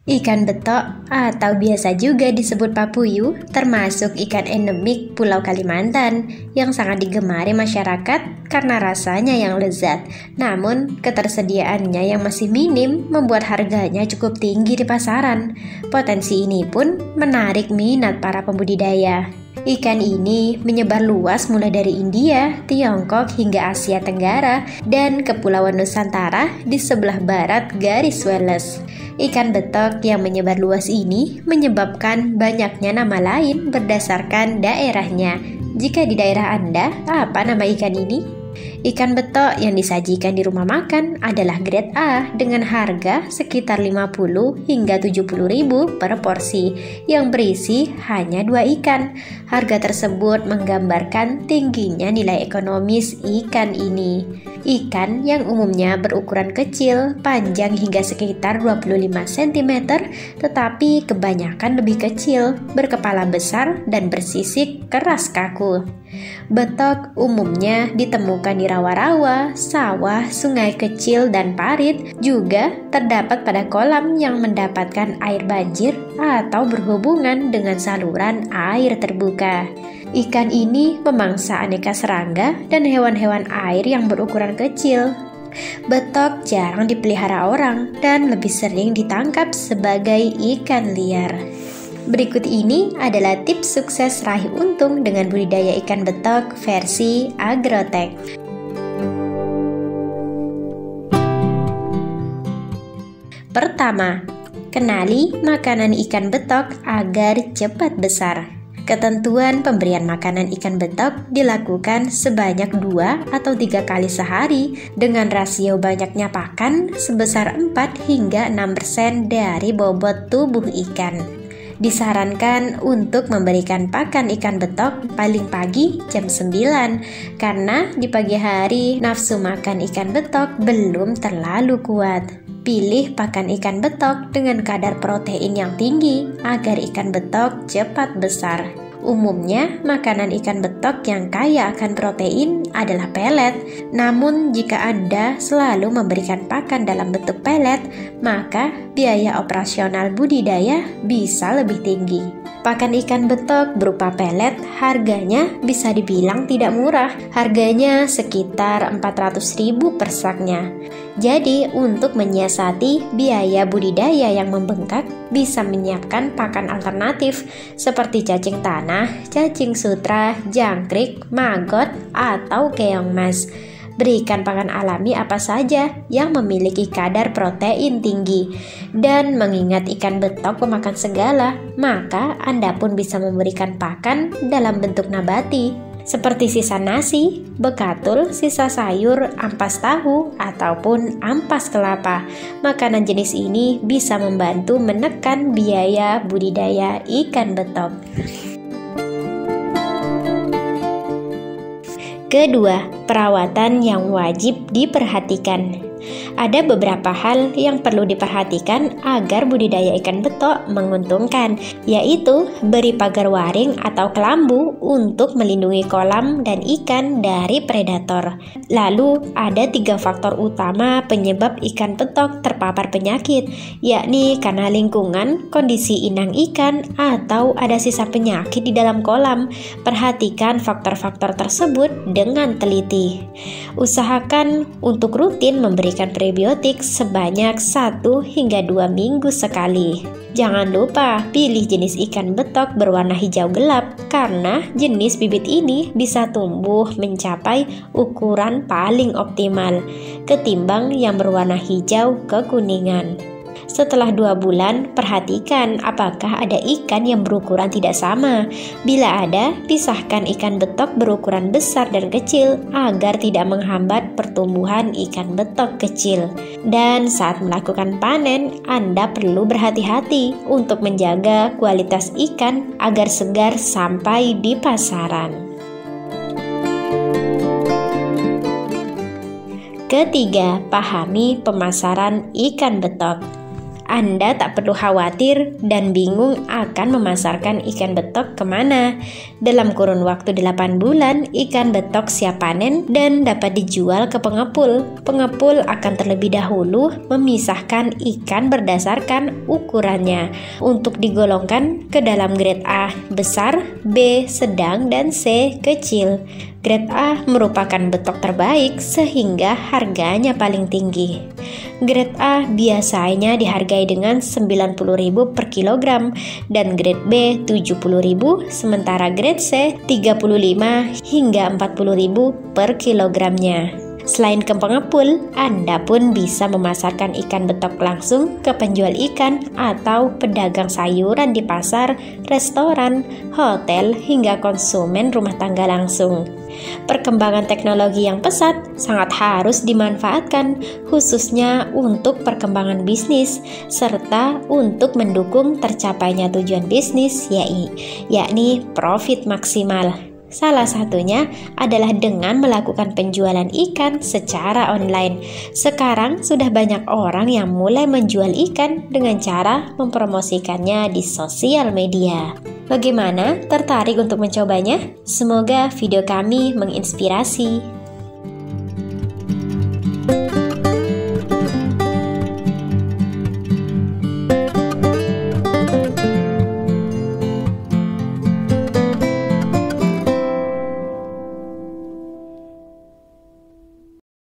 Ikan betok atau biasa juga disebut papuyu termasuk ikan endemik Pulau Kalimantan yang sangat digemari masyarakat karena rasanya yang lezat. Namun, ketersediaannya yang masih minim membuat harganya cukup tinggi di pasaran. Potensi ini pun menarik minat para pembudidaya. Ikan ini menyebar luas mulai dari India, Tiongkok hingga Asia Tenggara dan Kepulauan Nusantara di sebelah barat garis Wallace. Ikan betok yang menyebar luas ini menyebabkan banyaknya nama lain berdasarkan daerahnya. Jika di daerah Anda, apa nama ikan ini? Ikan betok yang disajikan di rumah makan adalah grade A dengan harga sekitar 50 hingga 70 ribu per porsi yang berisi hanya 2 ikan. Harga tersebut menggambarkan tingginya nilai ekonomis ikan ini. Ikan yang umumnya berukuran kecil, panjang hingga sekitar 25 cm, tetapi kebanyakan lebih kecil, berkepala besar dan bersisik keras kaku. Betok umumnya ditemukan di rawa-rawa, sawah, sungai kecil dan parit, juga terdapat pada kolam yang mendapatkan air banjir atau berhubungan dengan saluran air terbuka. Ikan ini memangsa aneka serangga dan hewan-hewan air yang berukuran kecil. Betok jarang dipelihara orang dan lebih sering ditangkap sebagai ikan liar. Berikut ini adalah tips sukses raih untung dengan budidaya ikan betok versi Agrotech. Pertama, kenali makanan ikan betok agar cepat besar. Ketentuan pemberian makanan ikan betok dilakukan sebanyak 2 atau 3 kali sehari dengan rasio banyaknya pakan sebesar 4 hingga 6% dari bobot tubuh ikan. Disarankan untuk memberikan pakan ikan betok paling pagi jam 9 karena di pagi hari nafsu makan ikan betok belum terlalu kuat. Pilih pakan ikan betok dengan kadar protein yang tinggi agar ikan betok cepat besar. Umumnya, makanan ikan betok yang kaya akan protein adalah pelet. Namun, jika Anda selalu memberikan pakan dalam bentuk pelet, maka biaya operasional budidaya bisa lebih tinggi. Pakan ikan betok berupa pelet harganya bisa dibilang tidak murah. Harganya sekitar 400.000 per saknya. Jadi, untuk menyiasati biaya budidaya yang membengkak, bisa menyiapkan pakan alternatif seperti cacing tanah, cacing sutra, jangkrik, maggot, atau keong mas. Berikan pakan alami apa saja yang memiliki kadar protein tinggi. Dan mengingat ikan betok pemakan segala, maka Anda pun bisa memberikan pakan dalam bentuk nabati, seperti sisa nasi, bekatul, sisa sayur, ampas tahu, ataupun ampas kelapa. Makanan jenis ini bisa membantu menekan biaya budidaya ikan betok. Kedua, perawatan yang wajib diperhatikan. Ada beberapa hal yang perlu diperhatikan agar budidaya ikan betok menguntungkan, yaitu beri pagar waring atau kelambu untuk melindungi kolam dan ikan dari predator. Lalu, ada 3 faktor utama penyebab ikan betok terpapar penyakit, yakni karena lingkungan, kondisi inang ikan, atau ada sisa penyakit di dalam kolam. Perhatikan faktor-faktor tersebut dengan teliti. Usahakan untuk rutin memberikan prebiotik sebanyak 1 hingga 2 minggu sekali. Jangan lupa pilih jenis ikan betok berwarna hijau gelap karena jenis bibit ini bisa tumbuh mencapai ukuran paling optimal ketimbang yang berwarna hijau kekuningan. Setelah 2 bulan, perhatikan apakah ada ikan yang berukuran tidak sama. Bila ada, pisahkan ikan betok berukuran besar dan kecil agar tidak menghambat pertumbuhan ikan betok kecil. Dan saat melakukan panen, Anda perlu berhati-hati untuk menjaga kualitas ikan agar segar sampai di pasaran. Ketiga, pahami pemasaran ikan betok. Anda tak perlu khawatir dan bingung akan memasarkan ikan betok kemana. Dalam kurun waktu 8 bulan, ikan betok siap panen dan dapat dijual ke pengepul. Pengepul akan terlebih dahulu memisahkan ikan berdasarkan ukurannya untuk digolongkan ke dalam grade A besar, B sedang, dan C kecil. Grade A merupakan betok terbaik sehingga harganya paling tinggi. Grade A biasanya dihargai dengan 90.000 per kilogram dan grade B 70.000, sementara grade C 35 hingga 40.000 per kilogramnya. Selain ke pengepul, Anda pun bisa memasarkan ikan betok langsung ke penjual ikan atau pedagang sayuran di pasar, restoran, hotel, hingga konsumen rumah tangga langsung. Perkembangan teknologi yang pesat sangat harus dimanfaatkan, khususnya untuk perkembangan bisnis, serta untuk mendukung tercapainya tujuan bisnis, yakni profit maksimal. Salah satunya adalah dengan melakukan penjualan ikan secara online. Sekarang sudah banyak orang yang mulai menjual ikan dengan cara mempromosikannya di sosial media. Bagaimana? Tertarik untuk mencobanya? Semoga video kami menginspirasi.